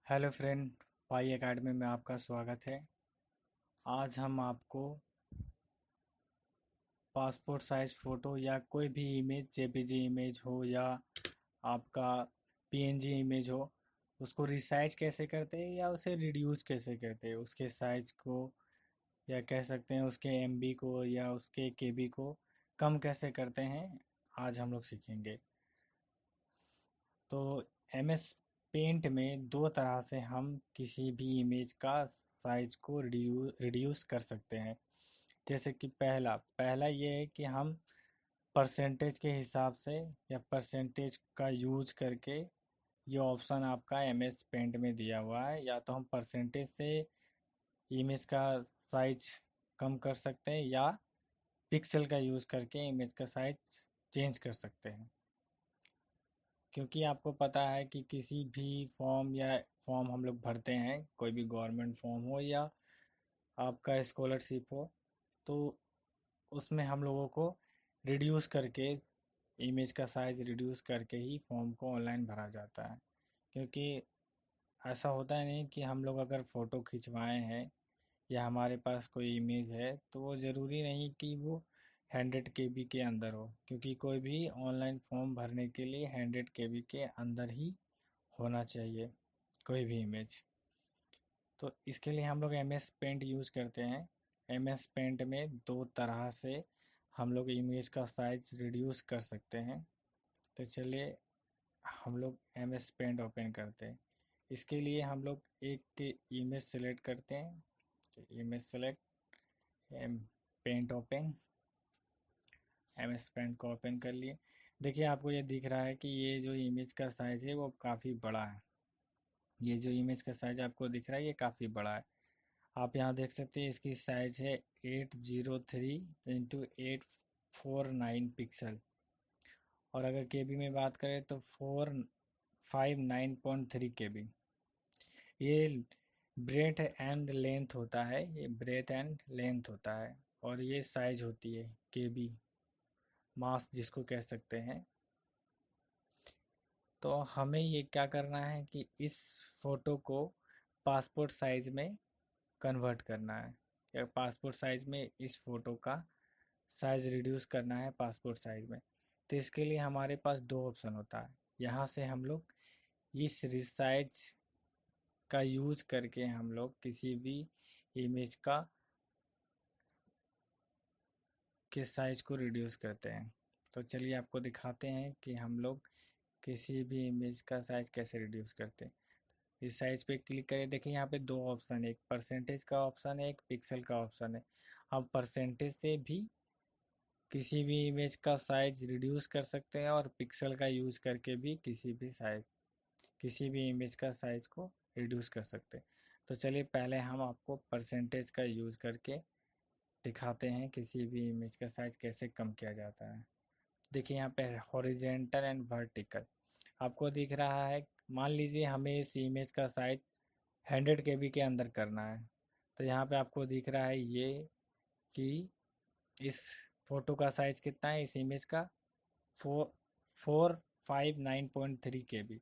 Hello friend, पाई academy में आपका स्वागत है। आज हम आपको पासपोर्ट साइज फ़ोटो या कोई भी इमेज, जेपीजी इमेज हो या आपका पीएनजी इमेज हो, उसको रिसाइज कैसे करते हैं या उसे रिड्यूस कैसे करते हैं, उसके साइज को या कह सकते हैं उसके एमबी को या उसके केबी को कम कैसे करते हैं, आज हम लोग सीखेंगे। तो एमएस पेंट में दो तरह से हम किसी भी इमेज का साइज को रिड्यूस कर सकते हैं। जैसे कि पहला पहला ये है कि हम परसेंटेज के हिसाब से या परसेंटेज का यूज करके, ये ऑप्शन आपका एमएस पेंट में दिया हुआ है, या तो हम परसेंटेज से इमेज का साइज कम कर सकते हैं या पिक्सल का यूज करके इमेज का साइज चेंज कर सकते हैं। क्योंकि आपको पता है कि किसी भी फॉर्म हम लोग भरते हैं, कोई भी गवर्नमेंट फॉर्म हो या आपका स्कॉलरशिप हो, तो उसमें हम लोगों को रिड्यूस करके, इमेज का साइज रिड्यूस करके ही फॉर्म को ऑनलाइन भरा जाता है। क्योंकि ऐसा होता है नहीं कि हम लोग अगर फ़ोटो खिंचवाए हैं या हमारे पास कोई इमेज है तो वो ज़रूरी नहीं कि वो 100 KB के अंदर हो, क्योंकि कोई भी ऑनलाइन फॉर्म भरने के लिए 100 KB के अंदर ही होना चाहिए कोई भी इमेज। तो इसके लिए हम लोग एम एस पेंट यूज़ करते हैं। एम एस पेंट में दो तरह से हम लोग इमेज का साइज रिड्यूस कर सकते हैं। तो चलिए हम लोग एम एस पेंट ओपन करते हैं। इसके लिए हम लोग एक इमेज सेलेक्ट करते हैं। तो image select, M paint open, M S paint को ओपन कर लिए। देखिए आपको ये दिख रहा है कि ये जो इमेज का साइज है वो काफ़ी बड़ा है। ये जो इमेज का साइज आपको दिख रहा है ये काफ़ी बड़ा है। आप यहाँ देख सकते हैं इसकी साइज है 803 x 849 पिक्सल। और अगर केबी में बात करें तो 459.3 KB। ये ब्रेथ एंड लेंथ होता है, ये ब्रेथ एंड लेंथ होता है। और ये साइज होती है केबी, मास जिसको कह सकते हैं। तो हमें ये क्या करना है कि इस फोटो को पासपोर्ट साइज में कन्वर्ट करना है, या पासपोर्ट साइज में इस फोटो का साइज रिड्यूस करना है पासपोर्ट साइज में। तो इसके लिए हमारे पास दो ऑप्शन होता है। यहाँ से हम लोग इस रिसाइज का यूज करके हम लोग किसी भी इमेज का के साइज को रिड्यूस करते हैं। तो चलिए आपको दिखाते हैं कि हम लोग किसी भी इमेज का साइज कैसे रिड्यूस करते हैं। इस साइज पे क्लिक करें, देखिए यहाँ पे दो ऑप्शन है, एक परसेंटेज का ऑप्शन है, एक पिक्सल का ऑप्शन है। हम परसेंटेज से भी किसी भी इमेज का साइज रिड्यूस कर सकते हैं और पिक्सल का यूज करके भी किसी भी इमेज का साइज को रिड्यूस कर सकते हैं। तो चलिए पहले हम आपको परसेंटेज का यूज करके दिखाते हैं किसी भी इमेज का साइज कैसे कम किया जाता है। देखिए यहाँ पे हॉरिजेंटल एंड वर्टिकल आपको दिख रहा है। मान लीजिए हमें इस इमेज का साइज 100 KB के अंदर करना है। तो यहाँ पे आपको दिख रहा है ये कि इस फोटो का साइज कितना है, इस इमेज का 459.3 KB।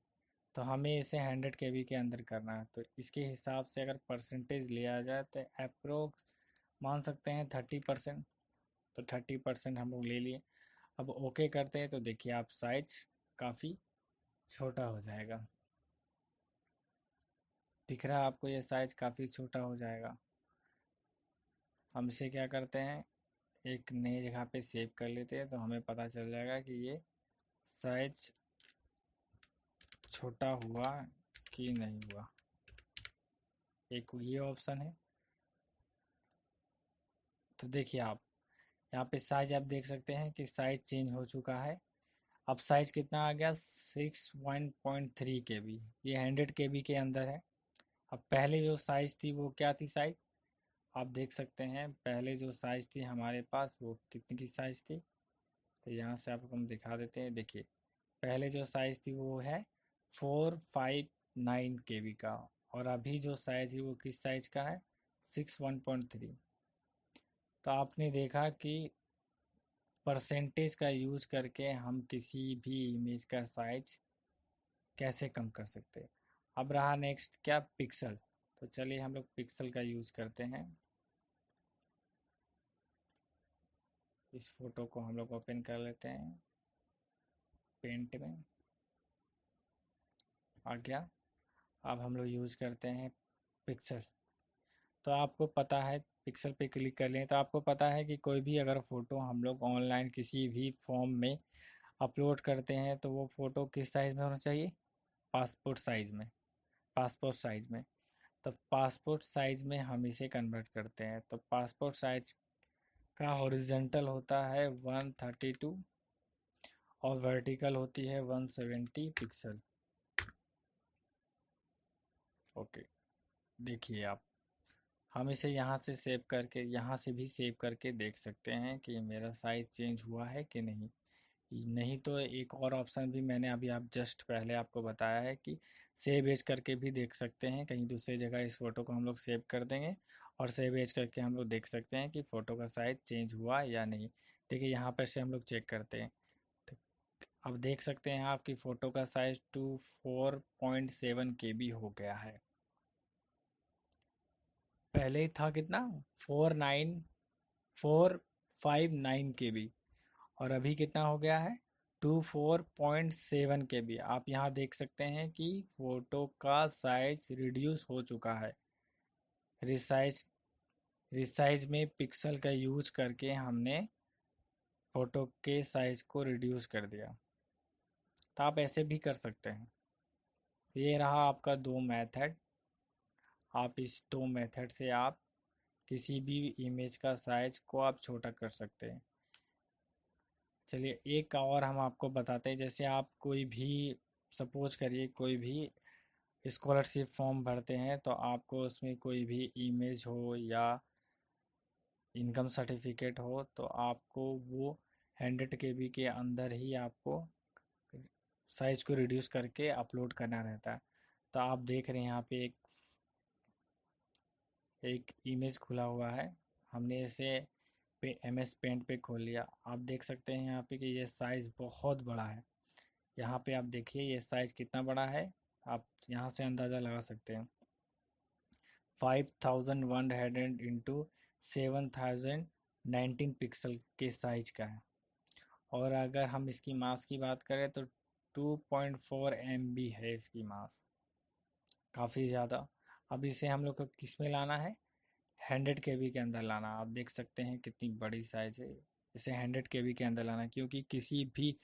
तो हमें इसे 100 KB के अंदर करना है। तो इसके हिसाब से अगर परसेंटेज लिया जाए तो अप्रोक्स मान सकते हैं 30%। तो 30% हम लोग ले लिए। अब ओके करते हैं तो देखिए आप साइज काफ़ी छोटा हो जाएगा। दिख रहा है आपको ये साइज काफ़ी छोटा हो जाएगा। हम इसे क्या करते हैं, एक नई जगह पे सेव कर लेते हैं तो हमें पता चल जाएगा कि ये साइज छोटा हुआ कि नहीं हुआ। एक ये ऑप्शन है। तो देखिए आप यहाँ पे साइज आप देख सकते हैं कि साइज चेंज हो चुका है। अब साइज कितना आ गया, 61.3 KB। ये 100 KB के अंदर है। अब पहले जो साइज थी वो क्या थी साइज, आप देख सकते हैं पहले जो साइज थी हमारे पास वो कितनी की साइज थी। तो यहाँ से आपको हम दिखा देते हैं। देखिए पहले जो साइज थी वो है 459 KB का, और अभी जो साइज है वो किस साइज का है, 61.3। तो आपने देखा कि परसेंटेज का यूज करके हम किसी भी इमेज का साइज कैसे कम कर सकते हैं। अब रहा नेक्स्ट क्या, पिक्सल। तो चलिए हम लोग पिक्सल का यूज करते हैं। इस फोटो को हम लोग ओपन कर लेते हैं पेंट में, आ गया। अब हम लोग यूज करते हैं पिक्सल। तो आपको पता है, पिक्सल पे क्लिक कर लें तो आपको पता है कि कोई भी अगर फ़ोटो हम लोग ऑनलाइन किसी भी फॉर्म में अपलोड करते हैं तो वो फ़ोटो किस साइज़ में होना चाहिए, पासपोर्ट साइज़ में। पासपोर्ट साइज़ में। तो पासपोर्ट साइज़ में हम इसे कन्वर्ट करते हैं। तो पासपोर्ट साइज़ का हॉरिजेंटल होता है 132 और वर्टिकल होती है 170 पिक्सल। ओके, देखिए आप, हम इसे यहाँ से सेव करके, यहाँ से भी सेव करके देख सकते हैं कि मेरा साइज चेंज हुआ है कि नहीं। नहीं तो एक और ऑप्शन भी मैंने अभी आप जस्ट पहले आपको बताया है कि सेव एज करके भी देख सकते हैं। कहीं दूसरी जगह इस फोटो को हम लोग सेव कर देंगे और सेव एज करके हम लोग देख सकते हैं कि फ़ोटो का साइज चेंज हुआ या नहीं। देखिए यहाँ पर से हम लोग चेक करते हैं। तो अब देख सकते हैं आपकी फ़ोटो का साइज 24.7 KB हो गया है। पहले ही था कितना, 49459 KB, और अभी कितना हो गया है, 24.7 KB। आप यहाँ देख सकते हैं कि फोटो का साइज रिड्यूस हो चुका है। रिसाइज रिसाइज में पिक्सल का यूज करके हमने फोटो के साइज को रिड्यूस कर दिया। तो आप ऐसे भी कर सकते हैं। ये रहा आपका दो मेथड। आप इस दो मेथड से आप किसी भी इमेज का साइज को आप छोटा कर सकते हैं। चलिए एक और हम आपको बताते हैं। जैसे आप कोई भी, सपोज करिए कोई भी स्कॉलरशिप फॉर्म भरते हैं तो आपको उसमें कोई भी इमेज हो या इनकम सर्टिफिकेट हो तो आपको वो 100 KB के अंदर ही आपको साइज को रिड्यूस करके अपलोड करना रहता है। तो आप देख रहे हैं यहाँ पे एक इमेज खुला हुआ है। हमने इसे MS पेंट पे खोल लिया। आप देख सकते हैं यहाँ पे कि ये साइज बहुत बड़ा है। यहाँ पे आप देखिए ये साइज कितना बड़ा है, आप यहाँ से अंदाज़ा लगा सकते हैं। 5100 इंटू 7019 पिक्सल के साइज का है। और अगर हम इसकी मास की बात करें तो 2.4 MB है इसकी मास, काफ़ी ज़्यादा। अब इसे हम लोग को किस में लाना है, 100 KB के अंदर लाना। आप देख सकते हैं कितनी बड़ी साइज है। इसे 100 KB के अंदर लाना, क्योंकि किसी भी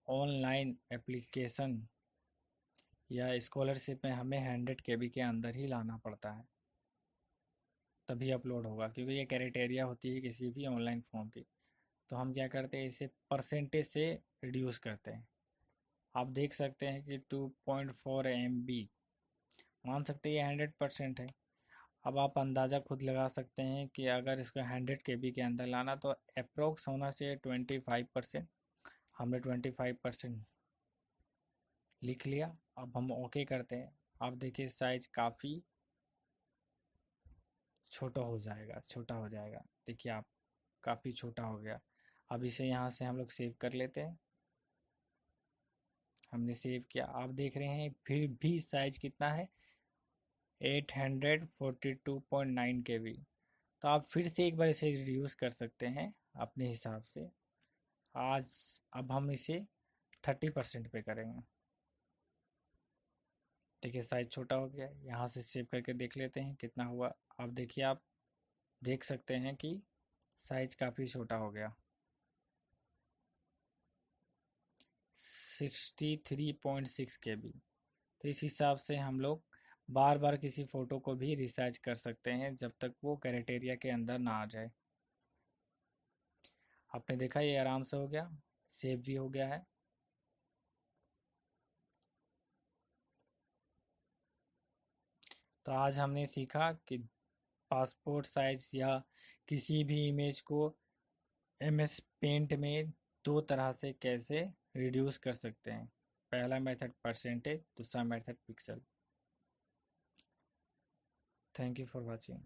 ऑनलाइन एप्लीकेशन या स्कॉलरशिप में हमें 100 KB के अंदर ही लाना पड़ता है, तभी अपलोड होगा, क्योंकि ये क्राइटेरिया होती है किसी भी ऑनलाइन फॉर्म की। तो हम क्या करते हैं, इसे परसेंटेज से रिड्यूस करते हैं। आप देख सकते हैं कि 2.4 MB, मान सकते हैं ये 100% है। अब आप अंदाज़ा खुद लगा सकते हैं कि अगर इसको 100 KB के अंदर लाना तो अप्रोक्स होना चाहिए 25%। हमने 25% लिख लिया। अब हम ओके करते हैं। आप देखिए साइज काफ़ी छोटा हो जाएगा, छोटा हो जाएगा। देखिए आप, काफ़ी छोटा हो गया। अब इसे यहाँ से हम लोग सेव कर लेते हैं। हमने सेव किया, आप देख रहे हैं फिर भी साइज कितना है, 842.9 KB। तो आप फिर से एक बार इसे रिड्यूस कर सकते हैं अपने हिसाब से। आज अब हम इसे 30% पे करेंगे। देखिए साइज छोटा हो गया। यहाँ से सेव करके देख लेते हैं कितना हुआ। अब देखिए आप देख सकते हैं कि साइज काफ़ी छोटा हो गया, 63.6 KB। तो इस हिसाब से हम लोग बार बार किसी फ़ोटो को भी रिसाइज कर सकते हैं जब तक वो क्राइटेरिया के अंदर ना आ जाए। आपने देखा ये आराम से हो गया, सेव भी हो गया है। तो आज हमने सीखा कि पासपोर्ट साइज या किसी भी इमेज को MS पेंट में दो तरह से कैसे रिड्यूस कर सकते हैं। पहला मेथड परसेंटेज, दूसरा method pixel. Thank you for watching.